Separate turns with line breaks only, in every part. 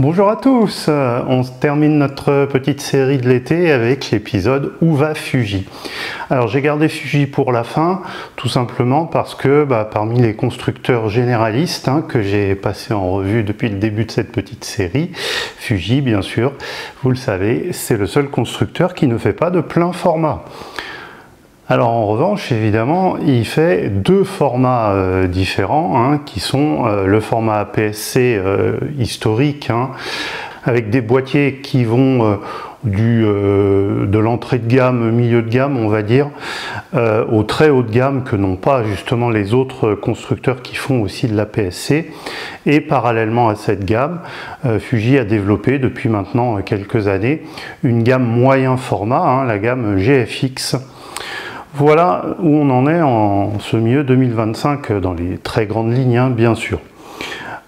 Bonjour à tous, on termine notre petite série de l'été avec l'épisode Où va Fuji? Alors j'ai gardé Fuji pour la fin, tout simplement parce que parmi les constructeurs généralistes que j'ai passé en revue depuis le début de cette petite série, Fuji bien sûr, vous le savez, c'est le seul constructeur qui ne fait pas de plein format. Alors en revanche, évidemment, il fait deux formats différents, qui sont le format APS-C historique, avec des boîtiers qui vont de l'entrée de gamme, milieu de gamme, on va dire, au très haut de gamme que n'ont pas justement les autres constructeurs qui font aussi de l'APS-C. Et parallèlement à cette gamme, Fuji a développé depuis maintenant quelques années une gamme moyen format, la gamme GFX. Voilà où on en est en ce milieu 2025 dans les très grandes lignes, bien sûr.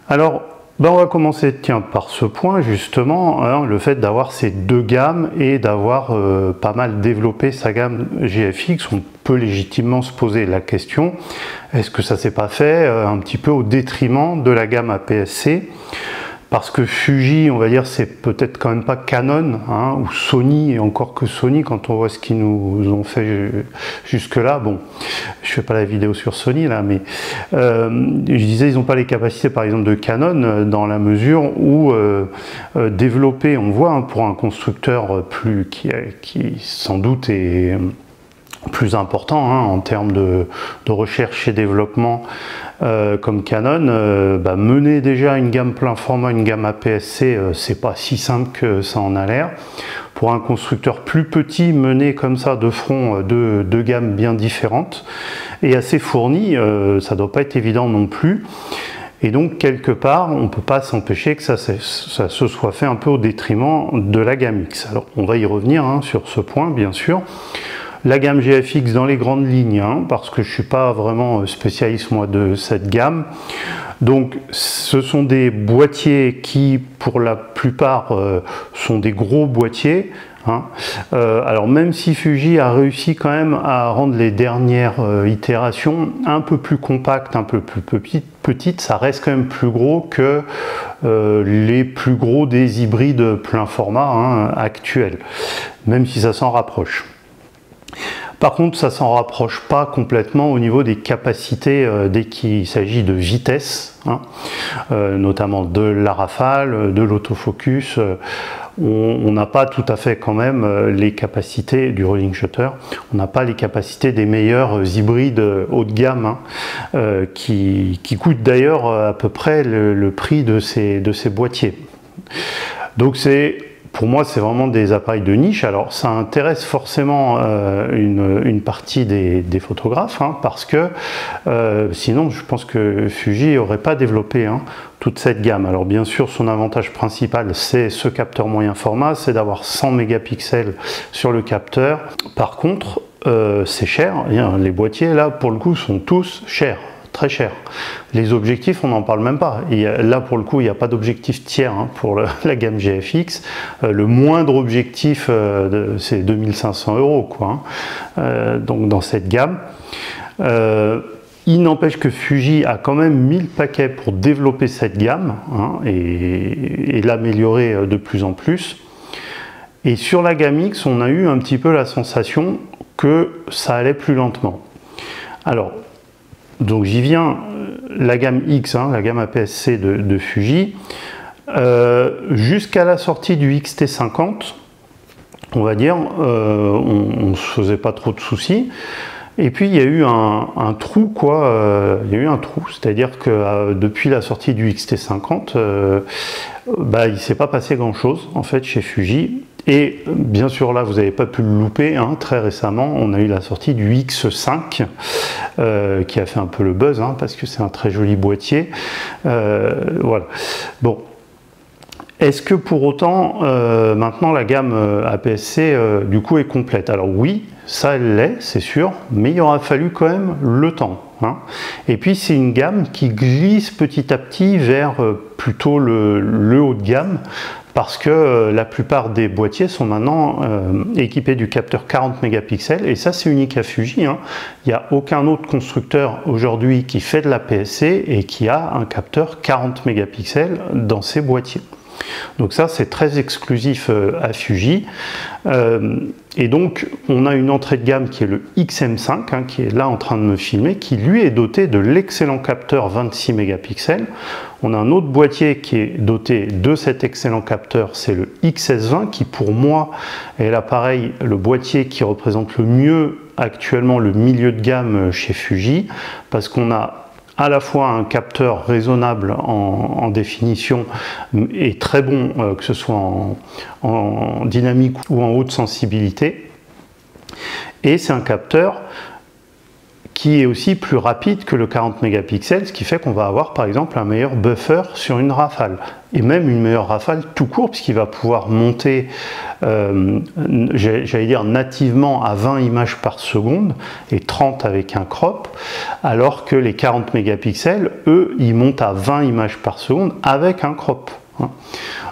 Alors, on va commencer par ce point justement, le fait d'avoir ces deux gammes et d'avoir pas mal développé sa gamme GFX. On peut légitimement se poser la question, est-ce que ça s'est pas fait un petit peu au détriment de la gamme APS-C? Parce que Fuji, on va dire, c'est peut-être quand même pas Canon ou Sony, et encore que Sony, quand on voit ce qu'ils nous ont fait jusque-là. Bon, je fais pas la vidéo sur Sony là, mais je disais, ils n'ont pas les capacités, par exemple, de Canon, dans la mesure où développer, on voit, pour un constructeur qui sans doute est plus important en termes de recherche et développement comme Canon, mener déjà une gamme plein format, une gamme APS-C, c'est pas si simple que ça en a l'air. Pour un constructeur plus petit, mener comme ça de front deux gammes bien différentes et assez fournies, ça doit pas être évident non plus. Et donc, quelque part, on ne peut pas s'empêcher que ça se soit fait un peu au détriment de la gamme X. Alors, on va y revenir sur ce point, bien sûr. La gamme GFX dans les grandes lignes, parce que je ne suis pas vraiment spécialiste moi de cette gamme. Donc ce sont des boîtiers qui pour la plupart sont des gros boîtiers. Alors même si Fuji a réussi quand même à rendre les dernières itérations un peu plus compactes, un peu plus petites, ça reste quand même plus gros que les plus gros des hybrides plein format actuels, même si ça s'en rapproche. Par contre, ça ne s'en rapproche pas complètement au niveau des capacités dès qu'il s'agit de vitesse, notamment de la rafale, de l'autofocus. On n'a pas tout à fait quand même les capacités du rolling shutter, on n'a pas les capacités des meilleurs hybrides haut de gamme, qui coûtent d'ailleurs à peu près le prix de ces boîtiers. Donc pour moi, c'est vraiment des appareils de niche. Alors, ça intéresse forcément une partie des photographes, parce que sinon, je pense que Fuji n'aurait pas développé toute cette gamme. Alors, bien sûr, son avantage principal, c'est ce capteur moyen format, c'est d'avoir 100 mégapixels sur le capteur. Par contre, c'est cher. Les boîtiers, là, pour le coup, sont tous chers. Très cher. Les objectifs, on n'en parle même pas. Là, pour le coup, il n'y a pas d'objectif tiers pour la gamme GFX. Le moindre objectif, c'est 2500 €, donc dans cette gamme. Il n'empêche que Fuji a quand même mis le paquet pour développer cette gamme et l'améliorer de plus en plus. Et sur la gamme X, on a eu un petit peu la sensation que ça allait plus lentement. Alors, donc j'y viens, la gamme X, la gamme APS-C de Fuji, jusqu'à la sortie du XT50, on va dire, on ne se faisait pas trop de soucis. Et puis il y a eu un trou, il y a eu un trou, c'est-à-dire que depuis la sortie du XT50, il ne s'est pas passé grand-chose en fait chez Fuji. Et bien sûr là vous n'avez pas pu le louper, très récemment on a eu la sortie du X5 qui a fait un peu le buzz parce que c'est un très joli boîtier, voilà. Bon, est-ce que pour autant maintenant la gamme APS-C du coup est complète? Alors oui, ça elle l'est, c'est sûr, mais il aura fallu quand même le temps. Et puis c'est une gamme qui glisse petit à petit vers plutôt le haut de gamme, parce que la plupart des boîtiers sont maintenant équipés du capteur 40 mégapixels, et ça c'est unique à Fuji. Il n'y a aucun autre constructeur aujourd'hui qui fait de l'APS-C et qui a un capteur 40 mégapixels dans ses boîtiers. Donc ça, c'est très exclusif à Fuji. Et donc, on a une entrée de gamme qui est le XM5, hein, qui est là en train de me filmer, qui lui est doté de l'excellent capteur 26 mégapixels. On a un autre boîtier qui est doté de cet excellent capteur, c'est le XS20, qui pour moi est l'appareil, le boîtier qui représente le mieux actuellement le milieu de gamme chez Fuji, parce qu'on a à la fois un capteur raisonnable en définition et très bon, que ce soit en dynamique ou en haute sensibilité. Et c'est un capteur qui est aussi plus rapide que le 40 mégapixels, ce qui fait qu'on va avoir par exemple un meilleur buffer sur une rafale, et même une meilleure rafale tout court, puisqu'il va pouvoir monter, j'allais dire nativement à 20 images par seconde, et 30 avec un crop, alors que les 40 mégapixels, eux, ils montent à 20 images par seconde avec un crop.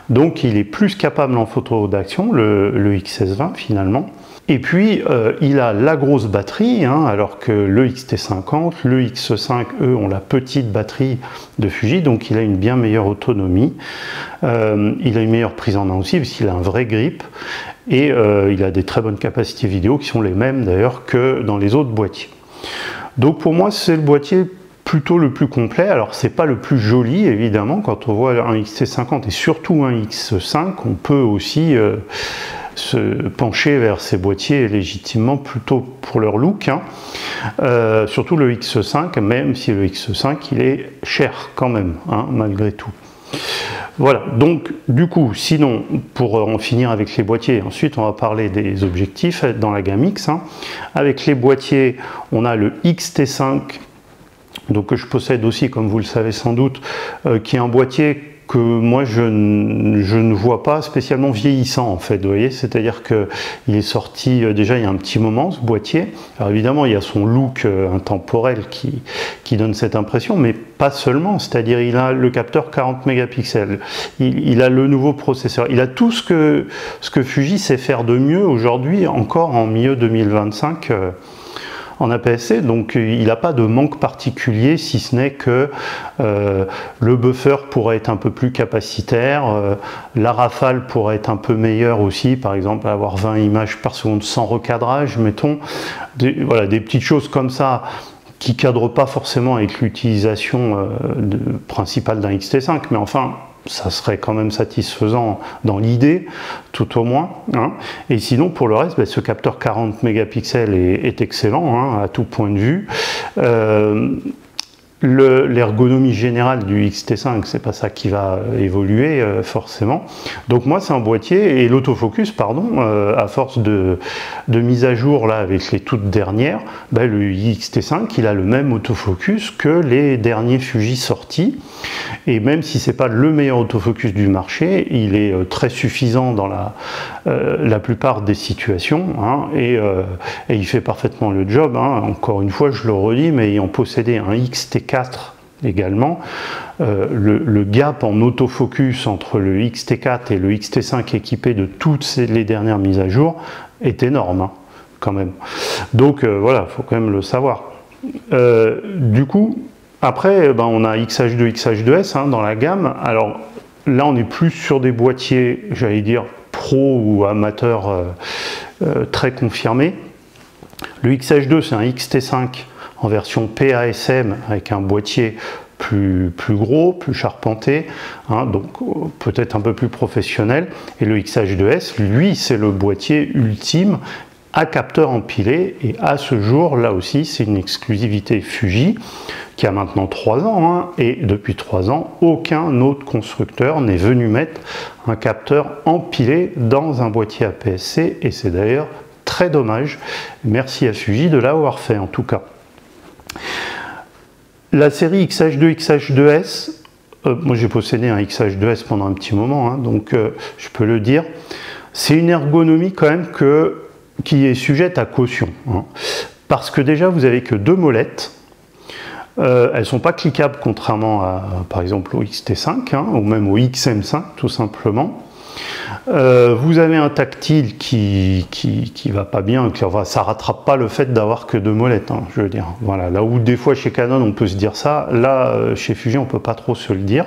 Donc il est plus capable en photo d'action, le XS20 finalement. Et puis, il a la grosse batterie, hein, alors que le XT50, le X5, eux, ont la petite batterie de Fuji, donc il a une bien meilleure autonomie. Il a une meilleure prise en main aussi, parce qu'il a un vrai grip. Et il a des très bonnes capacités vidéo, qui sont les mêmes d'ailleurs que dans les autres boîtiers. Donc pour moi, c'est le boîtier plutôt le plus complet. Alors c'est pas le plus joli, évidemment, quand on voit un XT50 et surtout un X5, on peut aussi se pencher vers ces boîtiers légitimement plutôt pour leur look, hein. Surtout le X5, même si le X5 il est cher quand même, hein, malgré tout. Voilà, donc du coup, sinon, pour en finir avec les boîtiers, ensuite on va parler des objectifs dans la gamme X, hein. Avec les boîtiers, on a le XT5, donc que je possède aussi, comme vous le savez sans doute, qui est un boîtier que moi je ne vois pas spécialement vieillissant en fait, vous voyez, c'est-à-dire qu'il est sorti déjà il y a un petit moment ce boîtier. Alors évidemment il y a son look intemporel qui donne cette impression, mais pas seulement, c'est-à-dire il a le capteur 40 mégapixels, il a le nouveau processeur, il a tout ce que Fuji sait faire de mieux aujourd'hui, encore en milieu 2025. En APS-C, donc il n'a pas de manque particulier, si ce n'est que le buffer pourrait être un peu plus capacitaire, la rafale pourrait être un peu meilleure aussi, par exemple avoir 20 images par seconde sans recadrage, mettons, voilà, des petites choses comme ça qui ne cadrent pas forcément avec l'utilisation principale d'un XT5, mais enfin, ça serait quand même satisfaisant dans l'idée, tout au moins, hein. Et sinon, pour le reste, ce capteur 40 mégapixels est excellent, hein, à tout point de vue. L'ergonomie générale du XT5, c'est pas ça qui va évoluer forcément. Donc moi c'est un boîtier, et l'autofocus, pardon, à force de mise à jour là avec les toutes dernières, le XT5 il a le même autofocus que les derniers Fuji sortis, et même si c'est pas le meilleur autofocus du marché, il est très suffisant dans la plupart des situations, hein, et il fait parfaitement le job, hein. Encore une fois je le redis, mais ayant possédé un XT4 également, le gap en autofocus entre le XT4 et le XT5 équipé de toutes les dernières mises à jour est énorme, hein, quand même. Donc voilà, il faut quand même le savoir. Du coup, après, on a XH2, XH2S, hein, dans la gamme. Alors là, on est plus sur des boîtiers, j'allais dire, pro ou amateurs très confirmés. Le XH2, c'est un XT5 en version PASM avec un boîtier plus gros, plus charpenté, hein, donc peut-être un peu plus professionnel. Et le XH2S, lui, c'est le boîtier ultime à capteur empilé, et à ce jour, là aussi, c'est une exclusivité Fuji qui a maintenant 3 ans, hein, et depuis 3 ans, aucun autre constructeur n'est venu mettre un capteur empilé dans un boîtier APS-C, et c'est d'ailleurs très dommage. Merci à Fuji de l'avoir fait en tout cas. La série XH2, XH2S, moi j'ai possédé un XH2S pendant un petit moment, hein, donc je peux le dire, c'est une ergonomie quand même qui est sujette à caution, hein, parce que déjà vous avez que 2 molettes, elles ne sont pas cliquables contrairement à par exemple au XT5, hein, ou même au XM5 tout simplement. Vous avez un tactile qui va pas bien, ça rattrape pas le fait d'avoir que 2 molettes, hein, je veux dire. Voilà, là où des fois chez Canon on peut se dire ça, là chez Fuji on peut pas trop se le dire.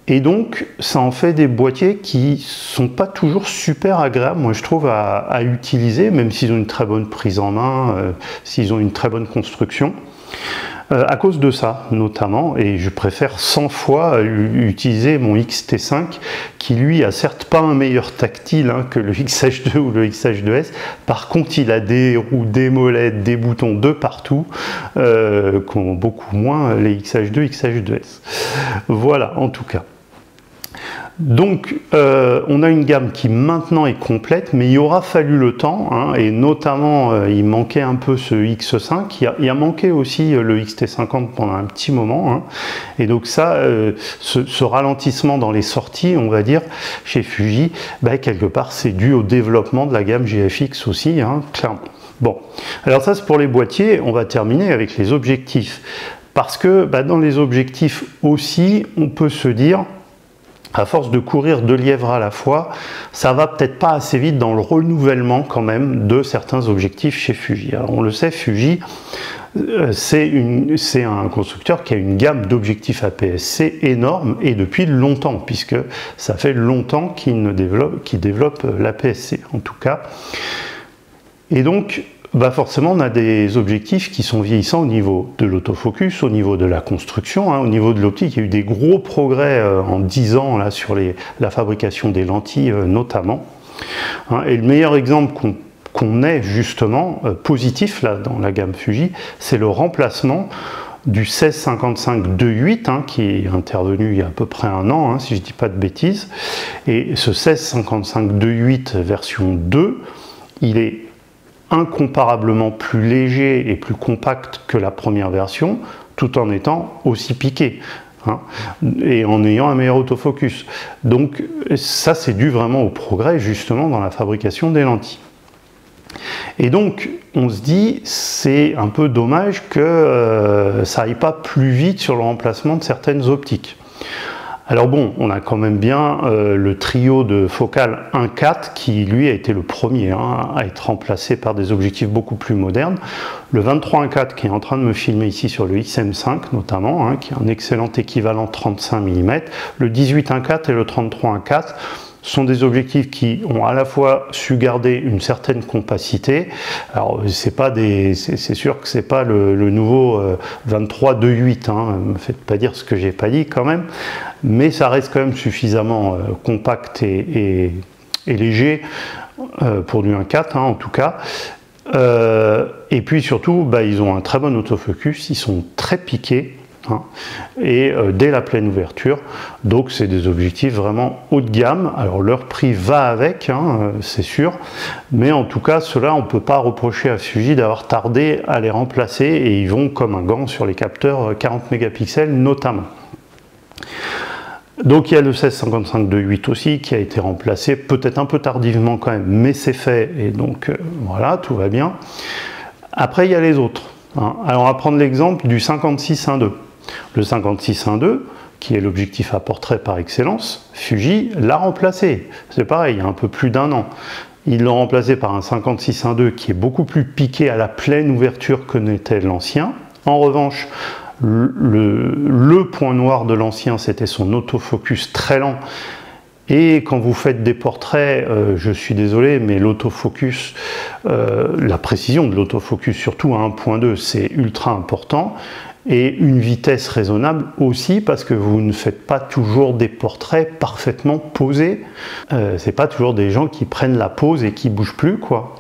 Et donc, ça en fait des boîtiers qui sont pas toujours super agréables, moi je trouve, à utiliser, même s'ils ont une très bonne prise en main, s'ils ont une très bonne construction. À cause de ça, notamment, et je préfère 100 fois utiliser mon XT5, qui lui a certes pas un meilleur tactile que le XH2 ou le XH2S, par contre il a des roues, des molettes, des boutons de partout, qu'ont beaucoup moins les XH2, XH2S. Voilà, en tout cas. Donc, on a une gamme qui maintenant est complète, mais il aura fallu le temps, et notamment, il manquait un peu ce X5, il a manqué aussi le XT50 pendant un petit moment, et donc ça, ce ralentissement dans les sorties, on va dire, chez Fuji, quelque part, c'est dû au développement de la gamme GFX aussi, clairement. Bon, alors ça c'est pour les boîtiers, on va terminer avec les objectifs, parce que dans les objectifs aussi, on peut se dire, à force de courir 2 lièvres à la fois, ça va peut-être pas assez vite dans le renouvellement quand même de certains objectifs chez Fuji. Alors on le sait, Fuji, c'est un constructeur qui a une gamme d'objectifs APS-C énorme et depuis longtemps, puisque ça fait longtemps qu'il développe l'APS-C en tout cas. Et donc, forcément, on a des objectifs qui sont vieillissants au niveau de l'autofocus, au niveau de la construction, au niveau de l'optique. Il y a eu des gros progrès en 10 ans là, sur la fabrication des lentilles notamment. Et le meilleur exemple qu'on ait justement positif là, dans la gamme Fuji, c'est le remplacement du 1655 2.8 qui est intervenu il y a à peu près un an, si je ne dis pas de bêtises. Et ce 1655 2.8 version 2, il est incomparablement plus léger et plus compact que la première version, tout en étant aussi piqué, et en ayant un meilleur autofocus. Donc ça, c'est dû vraiment au progrès justement dans la fabrication des lentilles. Et donc on se dit, c'est un peu dommage que ça aille pas plus vite sur le remplacement de certaines optiques. Alors bon, on a quand même bien le trio de focale 1.4 qui lui a été le premier à être remplacé par des objectifs beaucoup plus modernes. Le 23-1.4 qui est en train de me filmer ici sur le XM5 notamment, qui est un excellent équivalent 35 mm. Le 18-1.4 et le 33-1.4 sont des objectifs qui ont à la fois su garder une certaine compacité. Alors c'est sûr que c'est pas le nouveau 23-2.8, ne me faites pas dire ce que j'ai pas dit quand même, mais ça reste quand même suffisamment compact et léger pour du 1.4 en tout cas. Et puis surtout, ils ont un très bon autofocus, ils sont très piqués. Et dès la pleine ouverture, donc c'est des objectifs vraiment haut de gamme. Alors leur prix va avec, c'est sûr, mais en tout cas ceux-là on ne peut pas reprocher à Fuji d'avoir tardé à les remplacer et ils vont comme un gant sur les capteurs 40 mégapixels notamment. Donc il y a le 1655 2.8 aussi qui a été remplacé, peut-être un peu tardivement quand même, mais c'est fait et donc voilà, tout va bien. Après il y a les autres. Alors on va prendre l'exemple du 56-1.2. Le 56-1.2, qui est l'objectif à portrait par excellence, Fuji l'a remplacé. C'est pareil, il y a un peu plus d'un an. Ils l'ont remplacé par un 56-1.2 qui est beaucoup plus piqué à la pleine ouverture que n'était l'ancien. En revanche, le point noir de l'ancien, c'était son autofocus très lent. Et quand vous faites des portraits, je suis désolé, mais l'autofocus, la précision de l'autofocus, surtout à 1.2, c'est ultra important. Et une vitesse raisonnable aussi, parce que vous ne faites pas toujours des portraits parfaitement posés. C'est pas toujours des gens qui prennent la pose et qui bougent plus, quoi.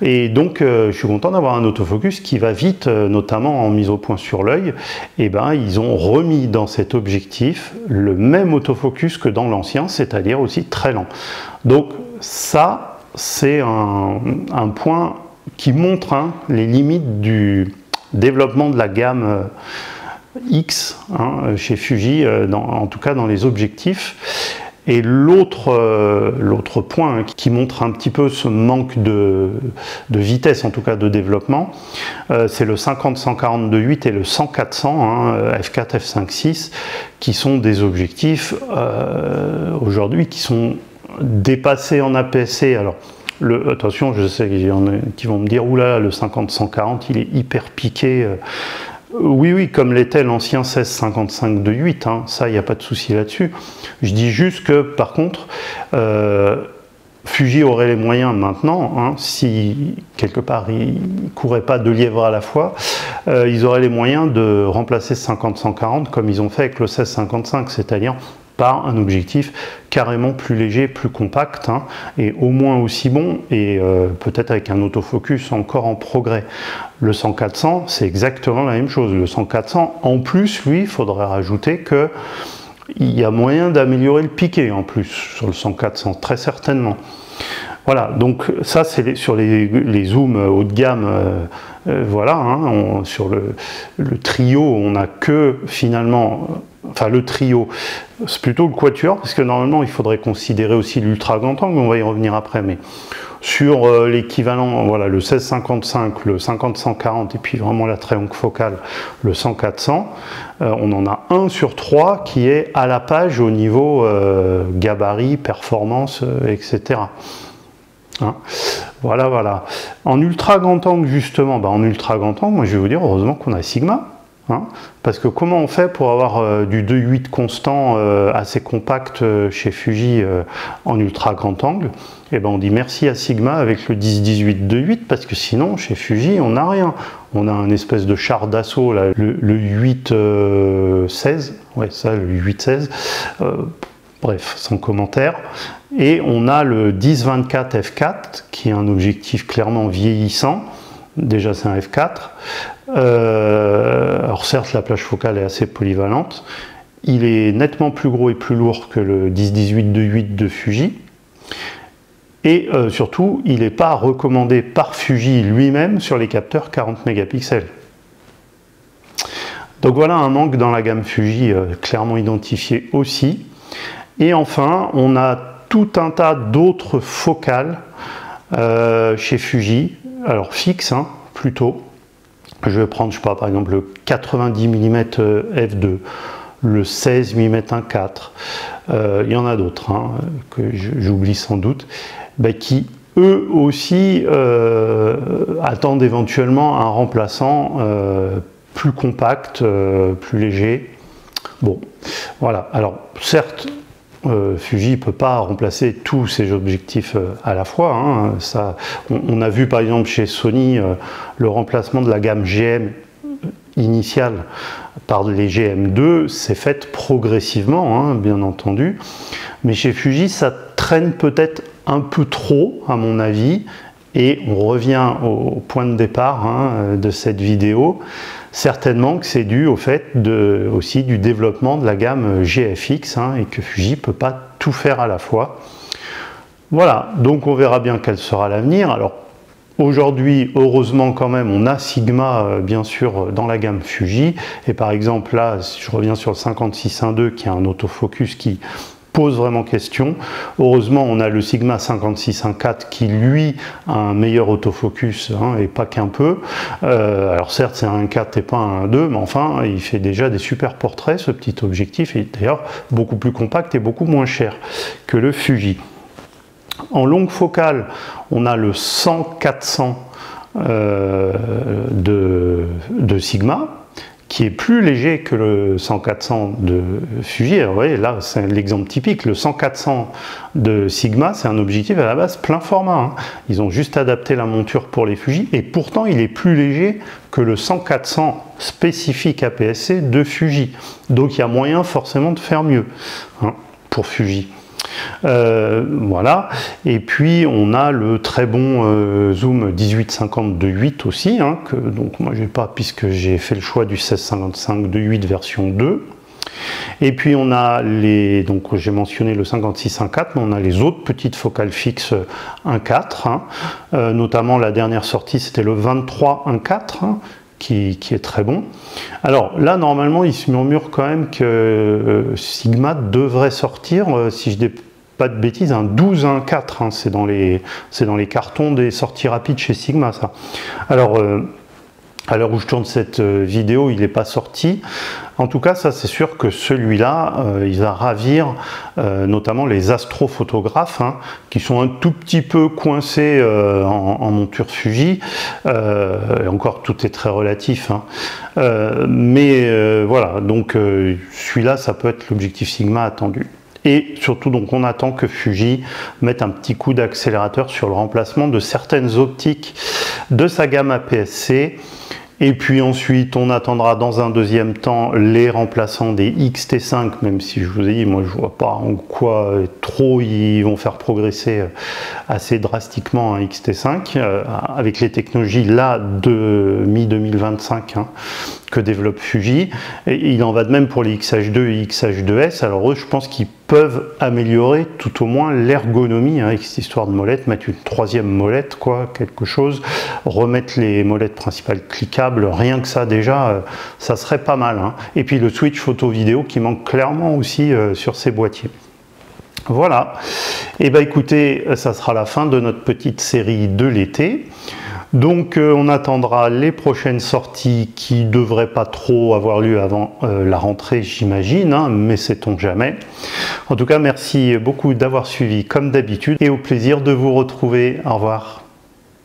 Et donc, je suis content d'avoir un autofocus qui va vite, notamment en mise au point sur l'œil. Et ils ont remis dans cet objectif le même autofocus que dans l'ancien, c'est-à-dire aussi très lent. Donc ça, c'est un point qui montre les limites du développement de la gamme X chez Fuji, en tout cas dans les objectifs. Et l'autre point qui montre un petit peu ce manque de vitesse, en tout cas de développement, c'est le 50-140 2.8 et le 100-400 f4, f5.6 qui sont des objectifs aujourd'hui qui sont dépassés en APS-C. Alors attention, je sais qu'il y en a qui vont me dire, oula, le 50-140, il est hyper piqué. Oui, oui, comme l'était l'ancien 1655 de 8, hein, ça, il n'y a pas de souci là-dessus. Je dis juste que, par contre, Fuji aurait les moyens maintenant, hein, si quelque part ils ne couraient pas deux lièvres à la fois, ils auraient les moyens de remplacer ce 50-140 comme ils ont fait avec le 16-55, c'est-à-dire par un objectif carrément plus léger, plus compact, hein, et au moins aussi bon, et peut-être avec un autofocus encore en progrès. Le 100-400, c'est exactement la même chose. Le 100-400, en plus, lui, il faudrait rajouter que il y a moyen d'améliorer le piqué en plus sur le 100-400, très certainement. Voilà, donc ça c'est sur les zooms haut de gamme, voilà, hein, sur le trio, on n'a que finalement, enfin le trio, c'est plutôt le quatuor, parce que normalement il faudrait considérer aussi l'ultra grand angle, on va y revenir après, mais sur l'équivalent, voilà, le 16-55, le 50-140 et puis vraiment la très longue focale, le 100-400, on en a un sur trois qui est à la page au niveau gabarit, performance, etc. Hein, voilà, voilà. En ultra grand angle, justement, en ultra grand angle, moi je vais vous dire, heureusement qu'on a Sigma. Hein, parce que comment on fait pour avoir du 2.8 constant assez compact chez Fuji en ultra grand angle? Eh ben on dit merci à Sigma avec le 10-18 2.8, parce que sinon chez Fuji on n'a rien. On a un espèce de char d'assaut, le 8-16, ouais ça le 8-16, bref, sans commentaire. Et on a le 10-24 f4 qui est un objectif clairement vieillissant. Déjà c'est un f4. Alors certes la plage focale est assez polyvalente. Il est nettement plus gros et plus lourd que le 10-18 2.8 de Fuji. Et surtout, il n'est pas recommandé par Fuji lui-même sur les capteurs 40 mégapixels. Donc voilà un manque dans la gamme Fuji clairement identifié aussi. Et enfin, on a tout un tas d'autres focales chez Fuji, alors fixes hein, plutôt. Je vais prendre, je sais pas, par exemple le 90 mm f2, le 16 mm 1.4, il y en a d'autres hein, que j'oublie sans doute, qui eux aussi attendent éventuellement un remplaçant plus compact, plus léger. Bon, voilà. Alors certes, Fuji ne peut pas remplacer tous ces objectifs à la fois. Hein. Ça, on a vu par exemple chez Sony le remplacement de la gamme GM initiale par les GM2, c'est fait progressivement, hein, bien entendu. Mais chez Fuji, ça traîne peut-être un peu trop, à mon avis, et on revient au point de départ hein, de cette vidéo. Certainement que c'est dû au fait aussi du développement de la gamme GFX hein, et que Fuji ne peut pas tout faire à la fois. Voilà, donc on verra bien quel sera l'avenir. Alors aujourd'hui, heureusement quand même, on a Sigma bien sûr dans la gamme Fuji. Et par exemple là, je reviens sur le 56.1.2 qui a un autofocus qui pose vraiment question. Heureusement, on a le Sigma 56.1.4 qui, lui, a un meilleur autofocus, hein, et pas qu'un peu. Alors certes, c'est un 1.4 et pas un 1.2, mais enfin, il fait déjà des super portraits, ce petit objectif, et d'ailleurs beaucoup plus compact et beaucoup moins cher que le Fuji. En longue focale, on a le 100-400 de Sigma, qui est plus léger que le 100-400 de Fuji. Alors, vous voyez, là, c'est l'exemple typique. Le 100-400 de Sigma, c'est un objectif à la base plein format. Hein. Ils ont juste adapté la monture pour les Fuji, et pourtant, il est plus léger que le 100-400 spécifique APS-C de Fuji. Donc, il y a moyen forcément de faire mieux hein, pour Fuji. Voilà, et puis on a le très bon zoom 18-50 de 8 aussi, hein, que donc moi j'ai pas puisque j'ai fait le choix du 16-55 de 8 version 2. Et puis on a les, donc j'ai mentionné le 56-1.4, mais on a les autres petites focales fixes 1.4, hein, notamment la dernière sortie c'était le 23-1.4, hein, qui est très bon. Alors là, normalement, il se murmure quand même que Sigma devrait sortir, si je dis pas de bêtises, un 12-1.4. Hein, c'est dans les cartons des sorties rapides chez Sigma, ça. Alors, À l'heure où je tourne cette vidéo, il n'est pas sorti. En tout cas, ça c'est sûr que celui-là, il va ravir notamment les astrophotographes, hein, qui sont un tout petit peu coincés en monture Fuji. Et encore, tout est très relatif. Hein. Mais voilà, donc celui-là, ça peut être l'objectif Sigma attendu. Et surtout, donc, on attend que Fuji mette un petit coup d'accélérateur sur le remplacement de certaines optiques de sa gamme APS-C. Et puis ensuite, on attendra dans un deuxième temps les remplaçants des X-T5, même si je vous ai dit, moi je vois pas en quoi trop ils vont faire progresser assez drastiquement un X-T5 avec les technologies là de mi-2025 hein, que développe Fuji. Et il en va de même pour les XH2 et XH2S. Alors eux, je pense qu'ils peuvent améliorer tout au moins l'ergonomie hein, avec cette histoire de molette, mettre une troisième molette, quoi, quelque chose, remettre les molettes principales cliquables, rien que ça déjà, ça serait pas mal. Hein. Et puis le switch photo-vidéo qui manque clairement aussi sur ces boîtiers. Voilà, et bah écoutez, ça sera la fin de notre petite série de l'été. Donc on attendra les prochaines sorties qui ne devraient pas trop avoir lieu avant la rentrée, j'imagine, hein, mais sait-on jamais. En tout cas, merci beaucoup d'avoir suivi comme d'habitude et au plaisir de vous retrouver. Au revoir.